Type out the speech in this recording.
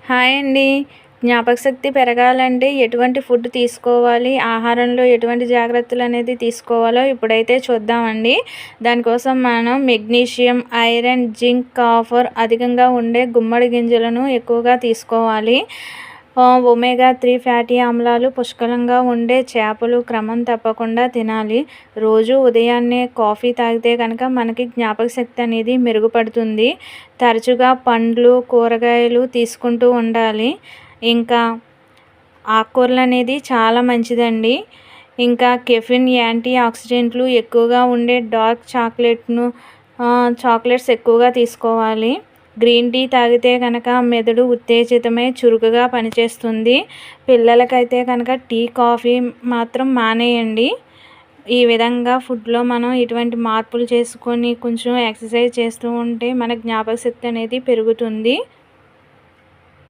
Hi అండి. జ్ఞాపకశక్తి పెరగాలంటే ఎటువంటి ఫుడ్ తీసుకోవాలి, ఆహారంలో ఎటువంటి జాగ్రత్తలనేది తీసుకోవాలో ఇప్పుడైతే చూద్దామండి. దానికోసం మనం మెగ్నీషియం, ఐరన్, జింక్, కాపర్ అధికంగా ఉండే గుమ్మడి గింజలను ఎక్కువగా తీసుకోవాలి. ఒమేగా 3 ఫ్యాటీ ఆమ్లాలు పుష్కలంగా ఉండే చేపలు క్రమం తప్పకుండా తినాలి. రోజు ఉదయాన్నే కాఫీ తాగితే కనుక మనకి జ్ఞాపకశక్తి అనేది మెరుగుపడుతుంది. తరచుగా పండ్లు, కూరగాయలు తీసుకుంటూ ఉండాలి. ఇంకా ఆకుకూరలు అనేది చాలా మంచిదండి. ఇంకా కెఫిన్, యాంటీ ఆక్సిడెంట్లు ఎక్కువగా ఉండే డార్క్ చాక్లెట్స్ ఎక్కువగా తీసుకోవాలి. గ్రీన్ టీ తాగితే కనుక మెదడు ఉత్తేజితమై చురుకుగా పనిచేస్తుంది. పిల్లలకైతే కనుక టీ, కాఫీ మాత్రం మానేయండి. ఈ విధంగా ఫుడ్లో మనం ఇటువంటి మార్పులు చేసుకొని కొంచెం ఎక్సర్సైజ్ చేస్తూ ఉంటే మన జ్ఞాపకశక్తి అనేది పెరుగుతుంది.